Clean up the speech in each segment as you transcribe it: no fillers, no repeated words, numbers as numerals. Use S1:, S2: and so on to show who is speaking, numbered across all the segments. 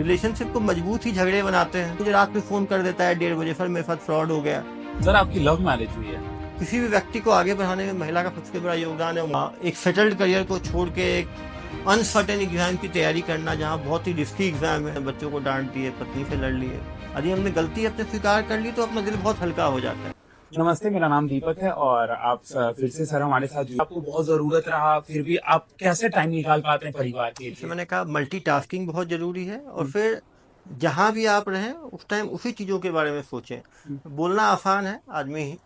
S1: Relationship को मजबूत ही झगड़े बनाते हैं। मुझे रात में फोन कर देता है 1:30 बजे, सर मेरे साथ फ्रॉड हो गया।
S2: सर आपकी लव मैरिज हुई है?
S1: किसी भी व्यक्ति को आगे बढ़ाने में महिला का सबसे बड़ा योगदान है। एक सेटल्ड करियर को छोड़ के एक अनसर्टेन एग्जाम की तैयारी करना, जहाँ बहुत ही रिस्की एग्जाम है। बच्चों को डांट दिए, पत्नी से लड़ लिए। यदि हमने गलती अपने स्वीकार कर ली तो अपना दिल बहुत हल्का हो जाता है।
S2: नमस्ते, मेरा नाम दीपक है और आप फिर से सर हमारे साथ जुड़े। आपको बहुत जरूरत रहा, फिर भी आप कैसे टाइम निकाल पाते हैं परिवार के
S1: जैसे
S2: लिए?
S1: मैंने कहा, मल्टीटास्किंग बहुत जरूरी है। और फिर जहाँ भी आप रहें उस टाइम उसी चीज़ों के बारे में सोचें। बोलना आसान है, आदमी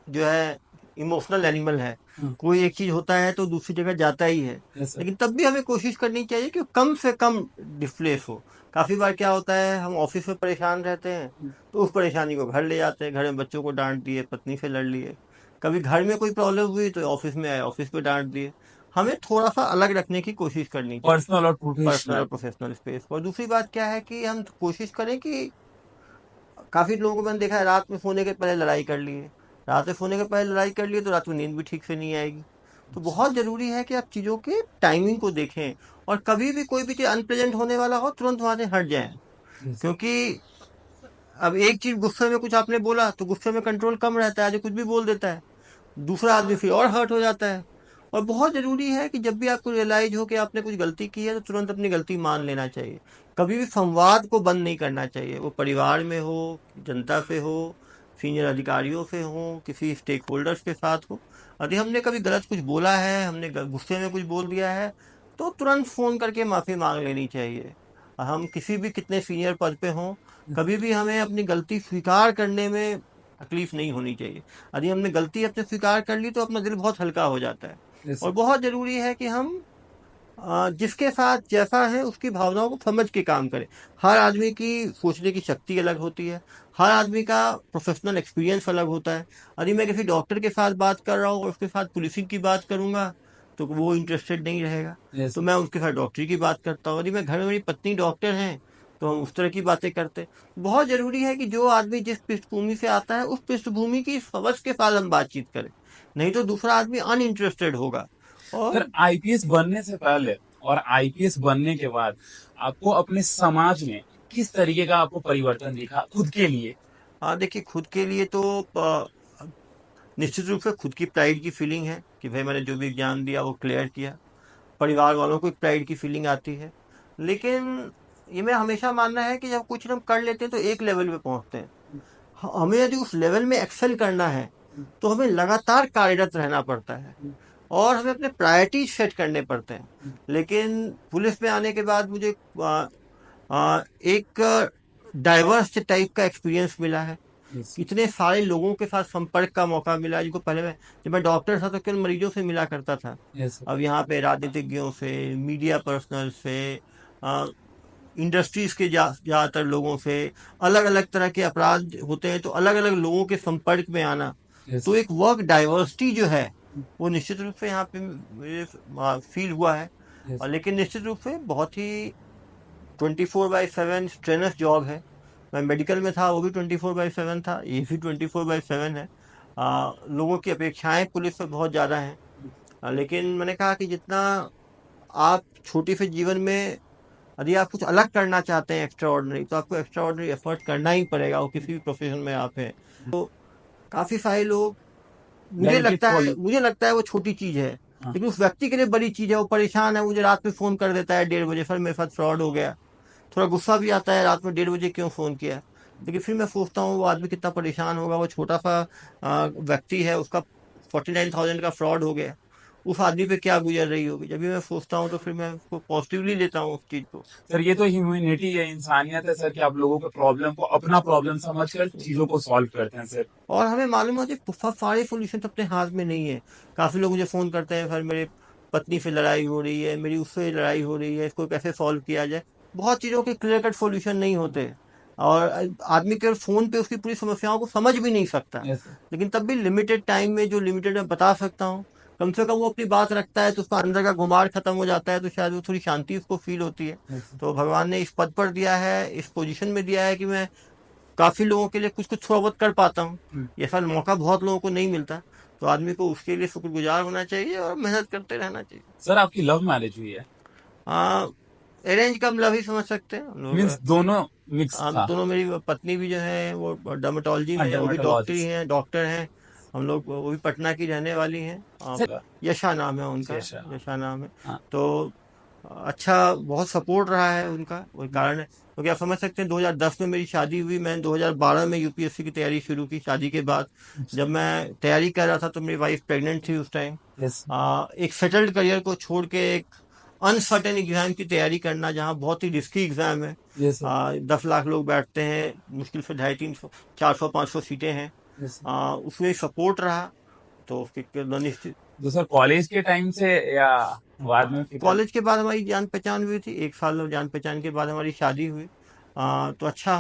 S1: जो है इमोशनल एनिमल है। कोई एक चीज होता है तो दूसरी जगह जाता ही है।
S2: Yes sir.
S1: लेकिन तब भी हमें कोशिश करनी चाहिए कि कम से कम डिस्प्लेस हो। काफी बार क्या होता है, हम ऑफिस में परेशान रहते हैं तो उस परेशानी को घर ले जाते हैं। घर में बच्चों को डांट दिए, पत्नी से लड़ लिए। कभी घर में कोई प्रॉब्लम हुई तो ऑफिस में आए, ऑफिस पे डांट दिए। हमें थोड़ा सा अलग रखने की कोशिश करनी चाहिए,
S2: पर्सनल और
S1: पर्सनल और
S2: प्रोफेशनल।
S1: Professional space. और दूसरी बात क्या है कि हम कोशिश करें कि काफी लोगों को मैंने देखा है, रात में सोने के पहले लड़ाई कर लिए। रात में सोने के पहले लड़ाई कर लिए तो रात में नींद भी ठीक से नहीं आएगी। तो बहुत जरूरी है कि आप चीजों के टाइमिंग को देखें, और कभी भी कोई भी चीज अनप्रेजेंट होने वाला हो तुरंत वहां से हट जाएं। क्योंकि अब एक चीज गुस्से में कुछ आपने बोला तो गुस्से में कंट्रोल कम रहता है, जो कुछ भी बोल देता है, दूसरा आदमी फिर और हर्ट हो जाता है। और बहुत जरूरी है कि जब भी आपको रियलाइज हो कि आपने कुछ गलती की है तो तुरंत अपनी गलती मान लेना चाहिए। कभी भी संवाद को बंद नहीं करना चाहिए, वो परिवार में हो, जनता से हो, सीनियर अधिकारियों से हो, किसी स्टेक होल्डर्स के साथ हो। यदि हमने कभी गलत कुछ बोला है, हमने गुस्से में कुछ बोल दिया है, तो तुरंत फोन करके माफी मांग लेनी चाहिए। हम किसी भी कितने सीनियर पद पे हों, कभी भी हमें अपनी गलती स्वीकार करने में तकलीफ नहीं होनी चाहिए। यदि हमने गलती अपने स्वीकार कर ली तो अपना दिल बहुत हल्का हो जाता है।
S2: यस
S1: और
S2: सर।
S1: बहुत जरूरी है कि हम जिसके साथ जैसा है उसकी भावनाओं को समझ के काम करें। हर आदमी की सोचने की शक्ति अलग होती है, हर आदमी का प्रोफेशनल एक्सपीरियंस अलग होता है। यदि मैं किसी डॉक्टर के साथ बात कर रहा हूँ और उसके साथ पुलिसिंग की बात करूंगा तो वो इंटरेस्टेड नहीं रहेगा,
S2: यस
S1: तो
S2: सर।
S1: मैं उसके साथ डॉक्टरी की बात करता हूँ। यदि मैं घर में, मेरी पत्नी डॉक्टर हैं, तो हम उस तरह की बातें करते हैं। बहुत जरूरी है कि जो आदमी जिस पृष्ठभूमि से आता है उस पृष्ठभूमि की समझ के साथ हम बातचीत करें, नहीं तो दूसरा आदमी अनइंटरेस्टेड होगा।
S2: सर
S1: और
S2: आईपीएस बनने से पहले और आईपीएस बनने के बाद आपको अपने समाज में किस तरीके का आपको परिवर्तन दिखा खुद के लिए?
S1: हाँ, देखिए, खुद के लिए तो निश्चित रूप से खुद की प्राइड की फीलिंग है कि भाई मैंने जो भी एग्जाम दिया वो क्लियर किया। परिवार वालों को एक प्राइड की फीलिंग आती है। लेकिन ये मैं हमेशा मानना है कि जब कुछ हम कर लेते हैं तो एक लेवल पे पहुंचते हैं। हमें यदि उस लेवल में एक्सेल करना है तो हमें लगातार कार्यरत रहना पड़ता है, और हमें अपने प्रायोरिटीज सेट करने पड़ते हैं। लेकिन पुलिस में आने के बाद मुझे एक डाइवर्स टाइप का एक्सपीरियंस मिला है।
S2: यस
S1: कितने सारे लोगों के साथ संपर्क का मौका मिला, जिनको पहले मैं, जब मैं डॉक्टर था तो केवल मरीजों से मिला करता था।
S2: यस
S1: अब यहाँ पे राजनीतिज्ञों से, मीडिया पर्सनल से, इंडस्ट्रीज के ज्यादातर लोगों से, अलग अलग तरह के अपराध होते हैं तो अलग अलग लोगों के संपर्क में आना,
S2: यस
S1: तो एक वर्क डाइवर्सिटी जो है वो निश्चित रूप से यहाँ पे मुझे फील हुआ है।
S2: यस
S1: और लेकिन निश्चित रूप से बहुत ही 24/7 स्ट्रेनस जॉब है। मैं मेडिकल में था, वो भी 24/7 था, ये भी 24/7 है। लोगों की अपेक्षाएं पुलिस से बहुत ज़्यादा हैं। लेकिन मैंने कहा कि जितना आप छोटी से जीवन में, यदि आप कुछ अलग करना चाहते हैं एक्स्ट्रा ऑर्डनरी, तो आपको एक्स्ट्रा ऑर्डनरी एफर्ट करना ही पड़ेगा, वो किसी भी प्रोफेशन में आप हैं। तो काफ़ी सारे लोग,
S2: नेगेटिव पॉली।
S1: मुझे लगता है वो छोटी चीज़ है,
S2: हाँ।
S1: लेकिन उस व्यक्ति के लिए बड़ी चीज़ है। वो परेशान है, मुझे रात में फ़ोन कर देता है 1:30 बजे, सर मेरे साथ फ्रॉड हो गया। थोड़ा गुस्सा भी आता है, रात में 1:30 बजे क्यों फ़ोन किया। लेकिन फिर मैं सोचता हूँ वो आदमी कितना परेशान होगा। वो छोटा सा व्यक्ति है, उसका 49,000 का फ्रॉड हो गया, उस आदमी पे क्या गुजर रही होगी। जब भी मैं सोचता हूँ तो फिर मैं उसको पॉजिटिवली लेता हूँ उस चीज़ को।
S2: सर ये तो ह्यूमैनिटी है, इंसानियत है सर, कि आप लोगों के प्रॉब्लम को अपना प्रॉब्लम समझकर चीजों को सॉल्व करते हैं सर।
S1: और हमें मालूम है कि बहुत सारे सोल्यूशन अपने हाथ में नहीं है। काफ़ी लोग मुझे फ़ोन करते हैं, सर मेरे पत्नी से लड़ाई हो रही है, मेरी उससे लड़ाई हो रही है, इसको कैसे सॉल्व किया जाए। बहुत चीज़ों के क्लियर कट सोल्यूशन नहीं होते, और आदमी केवल फ़ोन पे उसकी पूरी समस्याओं को समझ भी नहीं सकता।
S2: Yes sir.
S1: लेकिन तब भी लिमिटेड टाइम में जो लिमिटेड मैं बता सकता हूँ, कम से कम वो अपनी बात रखता है तो उसका अंदर का गुमार खत्म हो जाता है, तो शायद वो थोड़ी शांति उसको फील होती है।
S2: Yes sir.
S1: तो भगवान ने इस पद पर दिया है, इस पोजीशन में दिया है कि मैं काफ़ी लोगों के लिए कुछ कुछ थोड़ा बहुत कर पाता हूँ। ये साल मौका बहुत लोगों को नहीं मिलता, तो आदमी को उसके लिए शुक्रगुजार होना चाहिए और मेहनत करते रहना चाहिए।
S2: सर आपकी लव मैरिज हुई है?
S1: हाँ, अरेंज कम लव ही समझ सकते हैं हम लोग।
S2: मीन्स दोनों मिक्स
S1: हम
S2: था।
S1: दोनों, मेरी पत्नी भी जो है वो डर्मेटोलॉजी में है, वो भी
S2: डर्मेटोलॉजिस्ट।
S1: डॉक्टर हैं। हम लोग, वो भी पटना की रहने वाली हैं।
S2: सर।
S1: यशा नाम है उनका,
S2: जैसा।
S1: यशा नाम है।
S2: हाँ।
S1: तो अच्छा, बहुत सपोर्ट रहा है उनका, वही कारण है। क्योंकि आप समझ सकते हैं 2010 में मेरी शादी हुई, मैंने 2012 में यूपीएससी की तैयारी शुरू की शादी के बाद। जब मैं तैयारी कर रहा था तो मेरी वाइफ प्रेग्नेंट थी उस टाइम।
S2: यस।
S1: एक सेटल्ड करियर को छोड़ के एक अनसर्टेन एग्जाम की तैयारी करना, जहाँ बहुत ही रिस्की एग्जाम है।
S2: Yes sir.
S1: 10 लाख लोग बैठते हैं, मुश्किल से 250, 300, 400, 500 सीटें हैं।
S2: यस।
S1: उसमें सपोर्ट रहा तो उसके निश्चित।
S2: तो सर कॉलेज के टाइम से या बाद में फिक्र।
S1: कॉलेज के बाद हमारी जान पहचान हुई थी, 1 साल जान पहचान के बाद हमारी शादी हुई। तो अच्छा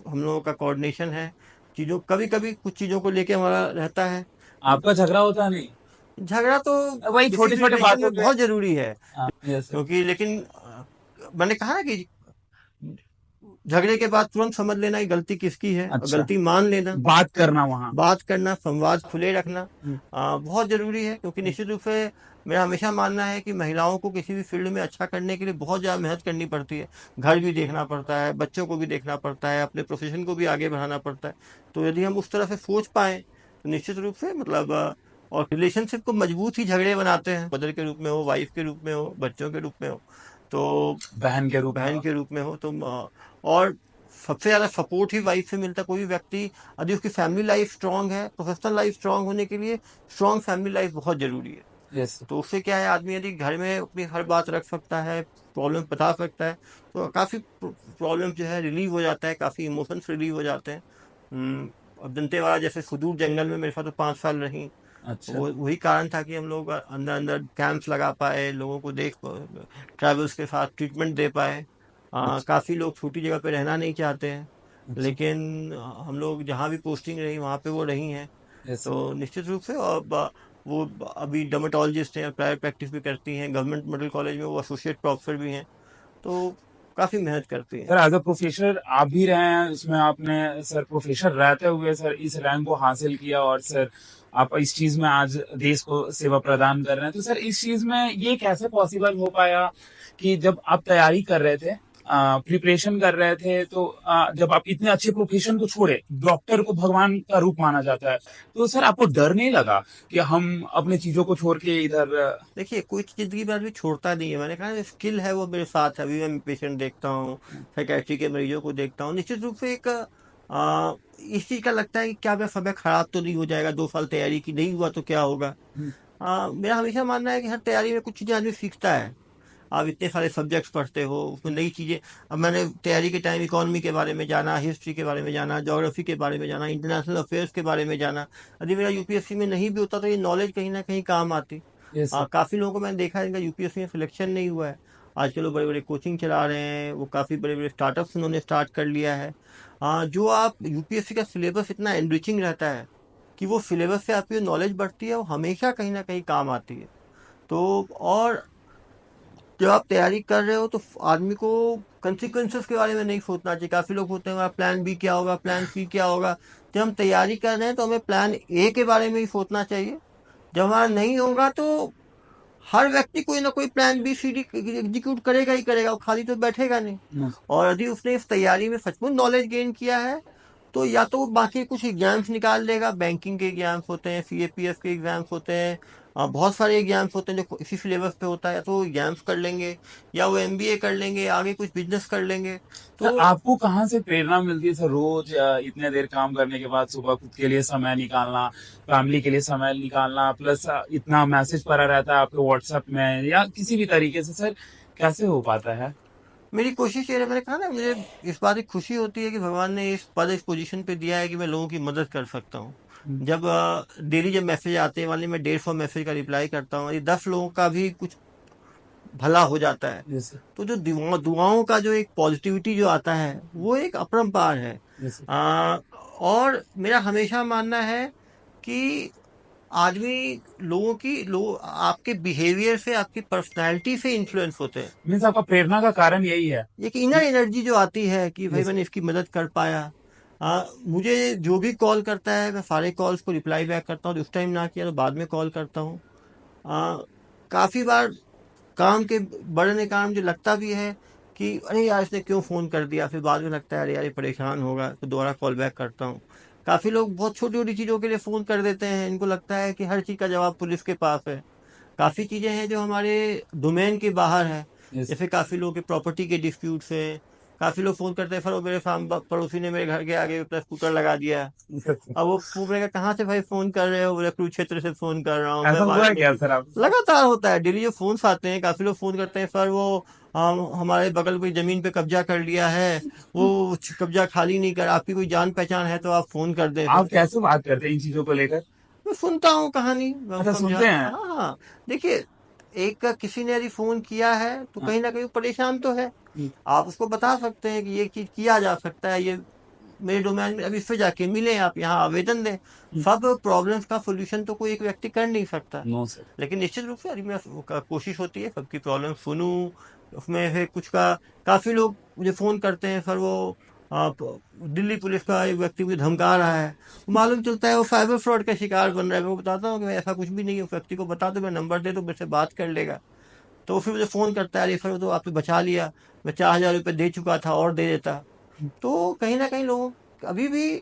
S1: हम लोगों का कोऑर्डिनेशन है। चीज़ों, कभी कभी कुछ चीज़ों को लेके हमारा रहता है।
S2: आपका झगड़ा होता नहीं?
S1: झगड़ा तो
S2: वही
S1: किसी
S2: छोटी
S1: भी
S2: छोटी
S1: रिलेशन
S2: बातों
S1: में
S2: पे।
S1: बहुत जरूरी है।
S2: हाँ यस सर।
S1: क्योंकि लेकिन मैंने कहा ना कि झगड़े के बाद तुरंत समझ लेना कि गलती किसकी है, और
S2: अच्छा।
S1: गलती मान लेना,
S2: बात करना वहाँ।
S1: बात करना, संवाद खुले रखना
S2: हम्म।
S1: बहुत जरूरी है। क्योंकि निश्चित रूप से मेरा हमेशा मानना है कि महिलाओं को किसी भी फील्ड में अच्छा करने के लिए बहुत ज़्यादा मेहनत करनी पड़ती है। घर भी देखना पड़ता है, बच्चों को भी देखना पड़ता है, अपने प्रोफेशन को भी आगे बढ़ाना पड़ता है। तो यदि हम उस तरह से सोच पाए तो निश्चित रूप से मतलब और रिलेशनशिप को मजबूत ही झगड़े बनाते हैं, मदर के रूप में हो, वाइफ के रूप में हो, बच्चों के रूप में हो, तो
S2: बहन के रूप में।
S1: बहन के रूप में हो तो और सबसे ज़्यादा सपोर्ट ही वाइफ से मिलता है। कोई भी व्यक्ति यदि उसकी फैमिली लाइफ स्ट्रांग है, प्रोफेशनल लाइफ स्ट्रांग होने के लिए स्ट्रांग फैमिली लाइफ बहुत ज़रूरी है।
S2: Yes sir.
S1: तो उससे क्या है, आदमी यदि घर में अपनी हर बात रख सकता है, प्रॉब्लम बता सकता है, तो काफ़ी प्रॉब्लम जो है रिलीव हो जाता है, काफ़ी इमोशंस रिलीव हो जाते हैं। अब दंतेवाड़ा जैसे सुदूर जंगल में मेरे साथ तो 5 साल रही।
S2: अच्छा।
S1: वो वही कारण था कि हम लोग अंदर अंदर कैंप्स लगा पाए, लोगों को देख, ट्रैवल्स के साथ ट्रीटमेंट दे पाए।
S2: अच्छा।
S1: काफ़ी लोग छोटी जगह पे रहना नहीं चाहते हैं,
S2: अच्छा।
S1: लेकिन हम लोग जहाँ भी पोस्टिंग रही वहाँ पे वो रही हैं।
S2: Yes sir.
S1: तो निश्चित रूप से, और वो अभी डर्मेटोलॉजिस्ट हैं, प्राइवेट प्रैक्टिस भी करती हैं, गवर्नमेंट मेडिकल कॉलेज में वो एसोसिएट प्रोफेसर भी हैं। तो काफ़ी मेहनत करती हैं।
S2: सर एज अ प्रोफेसर आप भी रहे हैं इसमें, आपने सर प्रोफेसर रहते हुए सर इस रैंक को हासिल किया, और सर आप इस चीज में आज देश को सेवा प्रदान कर रहे हैं। तो सर इस चीज में ये कैसे पॉसिबल हो पाया कि जब आप तैयारी कर रहे थे, प्रिपरेशन कर रहे थे, तो जब आप इतने अच्छे प्रोफेशन को छोड़े, डॉक्टर को भगवान का रूप माना जाता है, तो सर आपको डर नहीं लगा कि हम अपने चीजों को छोड़ के इधर।
S1: देखिए, कोई जिंदगी में आदमी छोड़ता नहीं है। मैंने कहा स्किल है वो मेरे साथ है। अभी मैं पेशेंट देखता हूँ, साइकेट्री के मरीजों को देखता हूँ, निश्चित रूप से एक इस चीज़ का लगता है कि क्या मेरा समय खराब तो नहीं हो जाएगा, 2 साल तैयारी की, नहीं हुआ तो क्या होगा। मेरा हमेशा मानना है कि हर तैयारी में कुछ चीज़ें आदमी सीखता है। आप इतने सारे सब्जेक्ट्स पढ़ते हो, उसमें नई चीज़ें। अब मैंने तैयारी के टाइम इकोनॉमी के बारे में जाना, हिस्ट्री के बारे में जाना, ज्योग्राफी के बारे में जाना, इंटरनेशनल अफेयर्स के बारे में जाना। यदि मेरा यूपीएससी में नहीं भी होता तो ये नॉलेज कहीं ना कहीं काम आती।
S2: Yes sir.
S1: काफ़ी लोगों को मैंने देखा है जिनका यूपीएससी में सिलेक्शन नहीं हुआ है, आजकल वो बड़े बड़े कोचिंग चला रहे हैं, वो काफ़ी बड़े बड़े स्टार्टअप्स उन्होंने स्टार्ट कर लिया है। जो आप यूपीएससी का सिलेबस इतना एनरिचिंग रहता है कि वो सिलेबस से आपकी नॉलेज बढ़ती है, वो हमेशा कहीं ना कहीं काम आती है। तो और जब आप तैयारी कर रहे हो तो आदमी को कंसिक्वेंसेस के बारे में नहीं सोचना चाहिए। काफ़ी लोग होते हैं हमारा प्लान बी क्या होगा, प्लान सी क्या होगा। जब हम तैयारी कर रहे हैं तो हमें प्लान ए के बारे में ही सोचना चाहिए। जब हमारा नहीं होगा तो हर व्यक्ति कोई ना कोई plan B C D execute करेगा ही करेगा, वो खाली तो बैठेगा नहीं। और यदि उसने इस तैयारी में सचमुच नॉलेज गेन किया है तो या तो वो बाकी कुछ एग्जाम्स निकाल लेगा, बैंकिंग के एग्जाम्स होते हैं, सीएपीएफ के एग्जाम्स होते हैं, बहुत सारे एग्जाम्स होते हैं जो इसी सिलेबस पे होता है, या तो वो एग्जाम्स कर लेंगे या वो एमबीए कर लेंगे, आगे कुछ बिजनेस कर लेंगे।
S2: सर
S1: तो
S2: आपको कहाँ से प्रेरणा मिलती है सर, रोज इतने देर काम करने के बाद सुबह खुद के लिए समय निकालना, फैमिली के लिए समय निकालना, प्लस इतना मैसेज पड़ा रहता है आपके व्हाट्सएप में या किसी भी तरीके से, सर कैसे हो पाता है?
S1: मेरी कोशिश ये है, मैंने कहा ना, मुझे इस बात की खुशी होती है कि भगवान ने इस पद, इस पोजीशन पे दिया है कि मैं लोगों की मदद कर सकता हूँ। जब डेली जब मैसेज आते हैं वाले, मैं 150 मैसेज का रिप्लाई करता हूँ, ये 10 लोगों का भी कुछ भला हो जाता है।
S2: Yes sir.
S1: तो जो दुआओं का जो एक पॉजिटिविटी जो आता है वो एक अपरंपार है।
S2: Yes sir.
S1: और मेरा हमेशा मानना है कि आदमी आपके बिहेवियर से, आपकी पर्सनैलिटी से इन्फ्लुएंस होते हैं।
S2: मीन्स आपका प्रेरणा का कारण यही है?
S1: एक इनर एनर्जी जो आती है कि भाई
S2: यस।
S1: मैंने इसकी मदद कर पाया। मुझे जो भी कॉल करता है मैं सारे कॉल्स को रिप्लाई बैक करता हूँ, उस टाइम ना किया तो बाद में कॉल करता हूँ। काफ़ी बार काम के बढ़ने का मुझे लगता भी है कि अरे यार इसने क्यों फ़ोन कर दिया, फिर बाद में लगता है अरे यार ये परेशान होगा तो दोबारा कॉल बैक करता हूँ। काफ़ी लोग बहुत छोटी छोटी चीज़ों के लिए फ़ोन कर देते हैं, इनको लगता है कि हर चीज़ का जवाब पुलिस के पास है। काफ़ी चीज़ें हैं जो हमारे डोमेन के बाहर है,
S2: यस।
S1: जैसे काफ़ी लोगों के प्रॉपर्टी के डिस्प्यूट्स हैं। काफ़ी लोग फ़ोन करते हैं, सर वो मेरे पड़ोसी ने मेरे घर के आगे अपना स्कूटर लगा दिया। अब वो पूछ रहेगा कहाँ से भाई फ़ोन कर रहे हो, बोले कुरुक्षेत्र से फ़ोन कर रहा हूँ मैं
S2: ऐसा हुआ है क्या
S1: वाराणसी।
S2: सर आप?
S1: लगातार होता है, डेली जो फ़ोन्स आते हैं, काफ़ी लोग फ़ोन करते हैं, सर वो हमारे बगल की ज़मीन पे कब्जा कर लिया है, वो कब्जा खाली नहीं कर, आपकी कोई जान पहचान है तो आप फ़ोन कर दें
S2: आप
S1: सर।
S2: कैसे बात करते हैं इन चीजों को लेकर?
S1: मैं सुनता हूँ कहानी, मैं
S2: अच्छा,
S1: समझा।
S2: सुनते हैं।
S1: हाँ हाँ, देखिए, एक का किसी ने यदि फोन किया है तो
S2: हाँ,
S1: कहीं ना कहीं वो परेशान तो है।
S2: हम्म,
S1: आप उसको बता सकते हैं कि ये चीज किया जा सकता है, ये मेरे डोमेन में, अब इससे जाके मिले, आप यहाँ आवेदन दें।
S2: हम्म।
S1: सब प्रॉब्लम्स का सोल्यूशन तो कोई एक व्यक्ति कर नहीं सकता,
S2: नो सर।
S1: लेकिन निश्चित रूप से यदि मैं कोशिश होती है सबकी प्रॉब्लम सुनूं, उसमें है कुछ का। काफ़ी लोग मुझे फ़ोन करते हैं, सर वो दिल्ली पुलिस का एक व्यक्ति मुझे धमका रहा है, मालूम चलता है वो साइबर फ्रॉड का शिकार बन रहा है। मैं बताता हूँ कि भाई ऐसा कुछ भी नहीं है, उस व्यक्ति को बता दो, मैं नंबर दे दो, मेरे से बात कर लेगा। तो फिर मुझे फ़ोन करता है, अरे सर वो तो आपने बचा लिया, मैं 4,000 रुपये दे चुका था और दे देता।
S2: हम्म,
S1: तो कहीं ना कहीं लोग अभी भी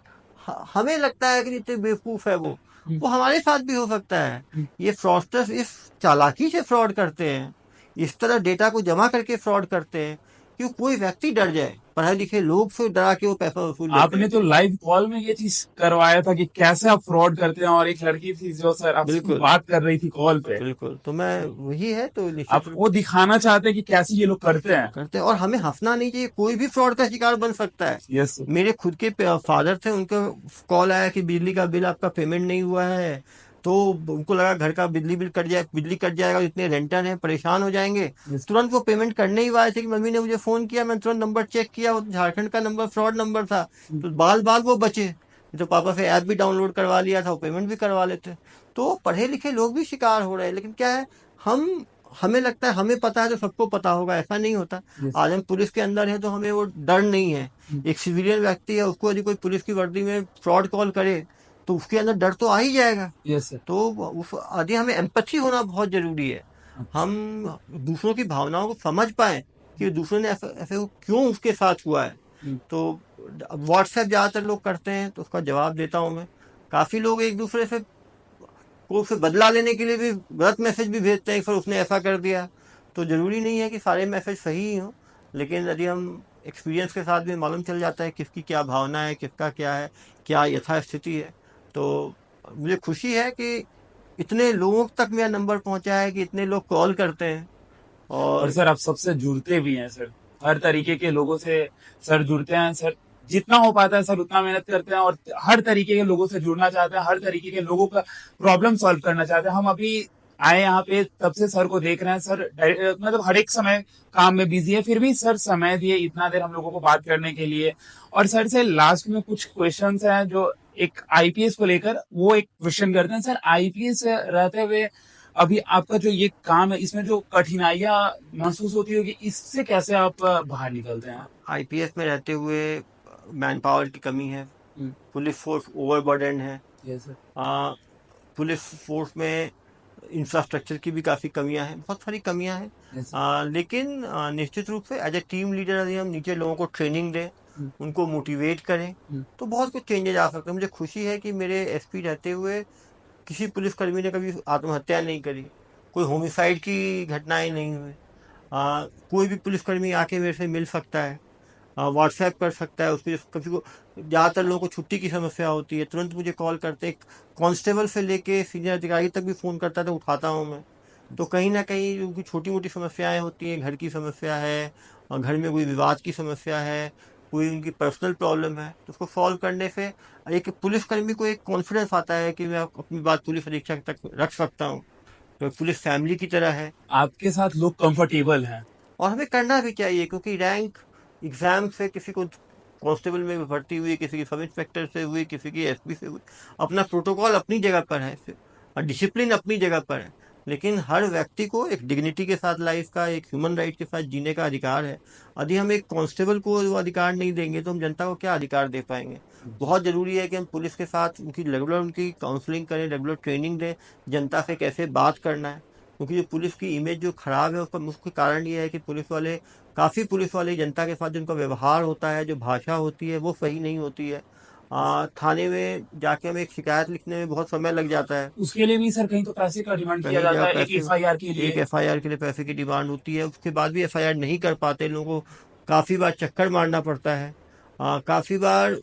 S1: हमें लगता है कि जितने बेवकूफ़ है
S2: हम्म,
S1: वो हमारे साथ भी हो सकता है।
S2: हम्म।
S1: ये फ्रॉडस्टर्स इस चालाकी से फ्रॉड करते हैं, इस तरह डेटा को जमा करके फ्रॉड करते हैं कि कोई व्यक्ति डर जाए, पढ़े लिखे लोग से डरा के वो पैसा वसूल लेते
S2: आपने
S1: हैं।
S2: तो लाइव कॉल में ये चीज करवाया था कि कैसे आप फ्रॉड करते हैं, और एक लड़की थी जो सर आपसे
S1: बिल्कुल
S2: बात कर रही थी कॉल पे।
S1: बिल्कुल, तो मैं वही है, तो
S2: आप
S1: निश्चित रूप
S2: वो दिखाना चाहते हैं कि कैसे ये लोग करते हैं।
S1: करते हैं। और हमें हंसना नहीं चाहिए, कोई भी फ्रॉड का शिकार बन सकता है।
S2: Yes sir.
S1: मेरे खुद के फादर थे, उनका कॉल आया कि बिजली का बिल आपका पेमेंट नहीं हुआ है, तो उनको लगा घर का बिजली कट जाएगा, इतने रेंटर हैं परेशान हो जाएंगे।
S2: यस।
S1: तुरंत वो पेमेंट करने ही वाले थे कि मम्मी ने मुझे फ़ोन किया, मैं तुरंत नंबर चेक किया, वो झारखंड का नंबर फ्रॉड नंबर था। तो बाल बाल वो बचे, तो पापा से ऐप भी डाउनलोड करवा लिया था, वो पेमेंट भी करवा लेते। तो पढ़े लिखे लोग भी शिकार हो रहे हैं, लेकिन क्या है, हम हमें लगता है हमें पता है तो सबको पता होगा, ऐसा नहीं होता।
S2: यस।
S1: आज हम पुलिस के अंदर हैं तो हमें वो डर नहीं है। एक सिविलियन व्यक्ति है, उसको यदि कोई पुलिस की वर्दी में फ्रॉड कॉल करे तो उसके अंदर डर तो आ ही जाएगा।
S2: Yes sir.
S1: तो उस आदि हमें एम्पैथी होना बहुत जरूरी है।
S2: अच्छा।
S1: हम दूसरों की भावनाओं को समझ पाए कि दूसरों ने ऐसा ऐसे क्यों उसके साथ हुआ है।
S2: हम्म,
S1: तो व्हाट्सएप ज़्यादातर लोग करते हैं, तो उसका जवाब देता हूँ मैं। काफ़ी लोग एक दूसरे से को उससे बदला लेने के लिए भी गलत मैसेज भी भेजते हैं, फिर उसने ऐसा कर दिया। तो ज़रूरी नहीं है कि सारे मैसेज सही ही हों, लेकिन यदि हम एक्सपीरियंस के साथ भी मालूम चल जाता है किसकी क्या भावना है, किसका क्या है, क्या यथास्थिति है। तो मुझे खुशी है कि इतने लोगों तक मेरा नंबर पहुंचा है, कि इतने लोग कॉल करते हैं।
S2: और
S1: और
S2: सर आप सबसे जुड़ते भी हैं सर, हर तरीके के लोगों से सर जुड़ते हैं सर। जितना हो पाता है सर उतना मेहनत करते हैं, और हर तरीके के लोगों से जुड़ना चाहते हैं, हर तरीके के लोगों का प्रॉब्लम सॉल्व करना चाहते हैं। हम अभी आए यहाँ पे तब से सर को देख रहे हैं सर, मतलब हर एक समय काम में बिजी है, फिर भी सर समय दिए इतना देर हम लोगों को बात करने के लिए। और सर से लास्ट में कुछ क्वेश्चंस हैं जो एक आईपीएस को लेकर, वो एक क्वेश्चन करते हैं सर। आईपीएस रहते हुए अभी आपका जो ये काम है, इसमें जो कठिनाइयां महसूस होती होगी, इससे कैसे आप बाहर निकलते हैं?
S1: आईपीएस में रहते हुए मैन पावर की कमी है,
S2: हम्म,
S1: पुलिस फोर्स ओवरबर्डन है।
S2: Yes sir.
S1: Ah, police force में इंफ्रास्ट्रक्चर की भी काफ़ी कमियां हैं, बहुत सारी कमियां हैं।
S2: यस।
S1: लेकिन निश्चित रूप से एज ए टीम लीडर यदि हम नीचे लोगों को ट्रेनिंग दें,
S2: हम्म,
S1: उनको मोटिवेट करें,
S2: हम्म,
S1: तो बहुत कुछ चेंजेज आ सकते हैं। मुझे खुशी है कि मेरे एसपी रहते हुए किसी पुलिसकर्मी ने कभी आत्महत्या नहीं करी, कोई होमिसाइड की घटनाएं नहीं हुई। कोई भी पुलिसकर्मी आके मेरे से मिल सकता है, व्हाट्सएप कर सकता है। उसके कभी को ज़्यादातर लोगों को छुट्टी की समस्या होती है, तुरंत मुझे कॉल करते हैं। कांस्टेबल से लेके सीनियर अधिकारी तक भी फ़ोन करता है तो उठाता हूँ मैं। तो कहीं ना कहीं उनकी छोटी मोटी समस्याएं होती हैं, घर की समस्या है, और घर में कोई विवाद की समस्या है, कोई उनकी पर्सनल प्रॉब्लम है, तो उसको सॉल्व करने से एक पुलिसकर्मी को एक कॉन्फिडेंस आता है कि मैं अपनी बात पुलिस अधीक्षक तक रख सकता हूँ। तो पुलिस फैमिली की तरह है।
S2: आपके साथ लोग कंफर्टेबल हैं?
S1: और हमें करना भी चाहिए, क्योंकि रैंक एग्जाम से किसी को कांस्टेबल में भर्ती हुई, किसी की सब इंस्पेक्टर से हुई, किसी की एसपी से हुई, अपना प्रोटोकॉल अपनी जगह पर है, और डिसिप्लिन अपनी जगह पर है। लेकिन हर व्यक्ति को एक डिग्निटी के साथ लाइफ का, एक ह्यूमन राइट के साथ जीने का अधिकार है। यदि हम एक कांस्टेबल को वो अधिकार नहीं देंगे तो हम जनता को क्या अधिकार दे पाएंगे। बहुत ज़रूरी है कि हम पुलिस के साथ उनकी रेगुलर उनकी काउंसलिंग करें, रेगुलर ट्रेनिंग दें, जनता से कैसे बात करना है। क्योंकि जो पुलिस की इमेज जो खराब है उसका मुख्य कारण ये है कि पुलिस वाले काफ़ी पुलिस वाले जनता के साथ जिनका व्यवहार होता है, जो भाषा होती है, वो सही नहीं होती है। थाने में जाके हमें एक शिकायत लिखने में बहुत समय लग जाता है।
S2: उसके लिए भी सर कहीं तो पैसे का डिमांड किया
S1: कहीं
S2: जाता
S1: जगह
S2: है एक
S1: पैसे,
S2: एफआईआर के
S1: एक
S2: लिए।
S1: एफआईआर के लिए पैसे की डिमांड होती है, उसके बाद भी एफआईआर नहीं कर पाते लोगों को। काफ़ी बार चक्कर मारना पड़ता है। काफ़ी बार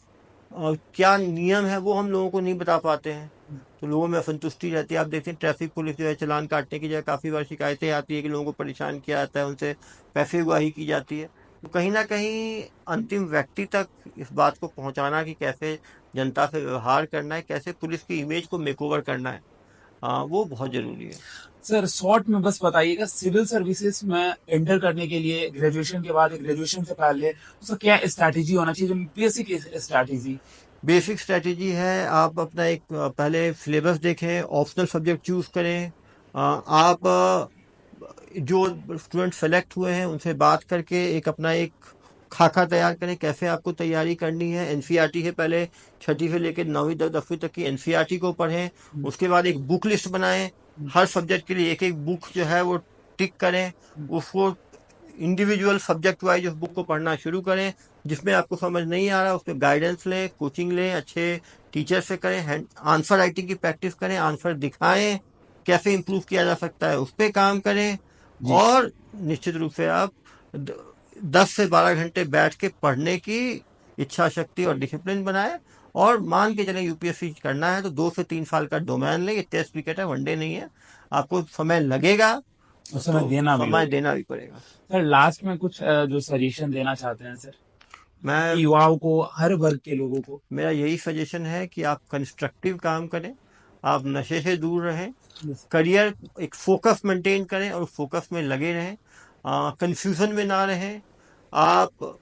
S1: क्या नियम है वो हम लोगों को नहीं बता पाते हैं, तो लोगों में असंतुष्टि रहती है। आप देखते हैं ट्रैफिक पुलिस जो है चालान काटने की जगह काफ़ी बार शिकायतें आती है कि लोगों को परेशान किया जाता है, उनसे पैसे उगाही की जाती है। तो कहीं ना कहीं अंतिम व्यक्ति तक इस बात को पहुंचाना कि कैसे जनता से व्यवहार करना है, कैसे पुलिस की इमेज को मेकओवर करना है, वो बहुत ज़रूरी है।
S2: सर शॉर्ट में बस बताइएगा, सिविल सर्विसेज में एंटर करने के लिए ग्रेजुएशन के बाद, ग्रेजुएशन से पहले उसका क्या स्ट्रैटेजी होना चाहिए, बेसिक स्ट्रैटेजी?
S1: बेसिक स्ट्रैटेजी है, आप अपना एक पहले सिलेबस देखें, ऑप्शनल सब्जेक्ट चूज़ करें। आप जो स्टूडेंट सेलेक्ट हुए हैं उनसे बात करके एक अपना एक खाका तैयार करें, कैसे आपको तैयारी करनी है। एनसीईआरटी है, पहले छठी से लेकर 9वीं 10वीं तक की एनसीईआरटी को पढ़ें। उसके बाद एक बुक लिस्ट बनाएं, हर सब्जेक्ट के लिए एक एक बुक जो है वो टिक करें, उसको इंडिविजुअल सब्जेक्ट वाइज उस बुक को पढ़ना शुरू करें। जिसमें आपको समझ नहीं आ रहा उसमें गाइडेंस लें, कोचिंग लें, अच्छे टीचर से करें, आंसर राइटिंग की प्रैक्टिस करें, आंसर दिखाएं, कैसे इम्प्रूव किया जा सकता है उस पर काम करें।
S2: जी।
S1: और निश्चित रूप से आप 10 से 12 घंटे बैठ के पढ़ने की इच्छा शक्ति और डिसिप्लिन बनाए। और मान के चले यूपीएससी करना है तो 2 से 3 साल का डोमेन ले, ये टेस्ट विकेट है, वनडे नहीं है। आपको समय लगेगा,
S2: उस समय
S1: तो
S2: देना भी
S1: समय
S2: होगा।
S1: देना भी पड़ेगा।
S2: सर लास्ट में कुछ जो सजेशन देना चाहते हैं सर
S1: मैं
S2: युवाओं को, हर वर्ग के लोगों को?
S1: मेरा यही सजेशन है कि आप कंस्ट्रक्टिव काम करें, आप नशे से दूर रहें, करियर एक फोकस मेंटेन करें और फोकस में लगे रहें, कंफ्यूजन में ना रहें, आप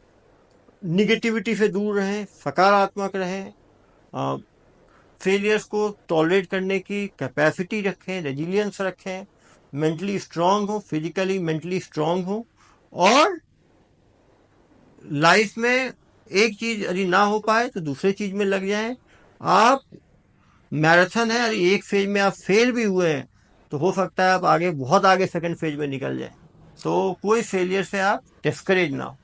S1: निगेटिविटी से दूर रहें, सकारात्मक रहें, फेलियर्स को टॉलरेट करने की कैपेसिटी रखें, रेजिलियंस रखें, मेंटली स्ट्रांग हो, फिजिकली मेंटली स्ट्रांग हो। और लाइफ में एक चीज यदि ना हो पाए तो दूसरे चीज में लग जाएं। आप मैराथन है, यदि एक फेज में आप फेल भी हुए हैं तो हो सकता है आप आगे बहुत आगे सेकंड फेज में निकल जाएं। तो कोई फेलियर से आप डिस्करेज ना हो।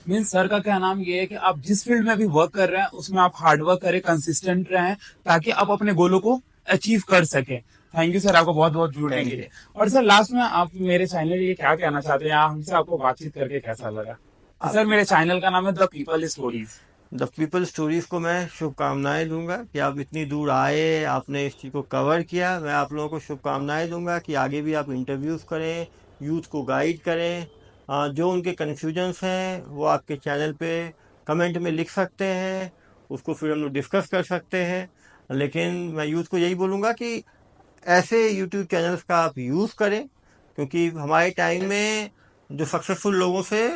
S2: मीन सर का क्या नाम ये है कि आप जिस फील्ड में भी वर्क कर रहे हैं उसमें आप हार्ड वर्क करें, कंसिस्टेंट रहें, ताकि आप अपने गोलों को अचीव कर सके। थैंक यू सर, आपको बहुत बहुत जुड़ने के लिए। और सर लास्ट में आप मेरे चैनल के लिए क्या कहना चाहते हैं, हमसे आपको बातचीत करके कैसा लगा? सर मेरे चैनल का नाम है the people stories.
S1: The people stories को मैं शुभकामनाएं दूंगा कि आप इतनी दूर आए, आपने इस चीज़ को कवर किया। मैं आप लोगों को शुभकामनाएं दूंगा कि आगे भी आप इंटरव्यूज़ करें, यूथ को गाइड करें। जो उनके कन्फ्यूजन्स हैं वो आपके चैनल पे कमेंट में लिख सकते हैं, उसको फिर हम लोग डिस्कस कर सकते हैं। लेकिन मैं यूथ को यही बोलूँगा कि ऐसे यूट्यूब चैनल्स का आप यूज़ करें, क्योंकि हमारे टाइम में जो सक्सेसफुल लोगों से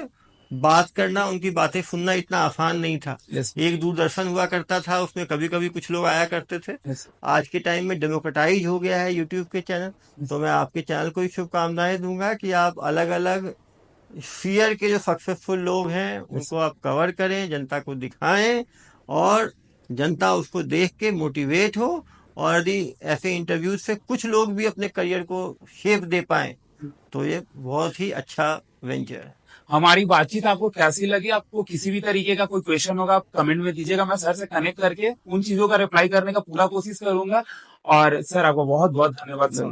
S1: बात करना, उनकी बातें सुनना इतना आसान नहीं था। एक दूरदर्शन हुआ करता था, उसमें कभी कभी कुछ लोग आया करते थे। आज के टाइम में डेमोक्रेटाइज हो गया है यूट्यूब के चैनल। तो मैं आपके चैनल को ही शुभकामनाएं दूंगा कि आप अलग अलग स्फीयर के जो सक्सेसफुल लोग हैं उनको आप कवर करें, जनता को दिखाएं, और जनता उसको देख के मोटिवेट हो। और यदि ऐसे इंटरव्यूज से कुछ लोग भी अपने करियर को शेप दे पाए तो ये बहुत ही अच्छा वेंचर है।
S2: हमारी बातचीत आपको कैसी लगी? आपको किसी भी तरीके का कोई क्वेश्चन होगा आप कमेंट में दीजिएगा, मैं सर से कनेक्ट करके उन चीजों का रिप्लाई करने का पूरा कोशिश करूंगा। और सर आपको बहुत बहुत धन्यवाद सर।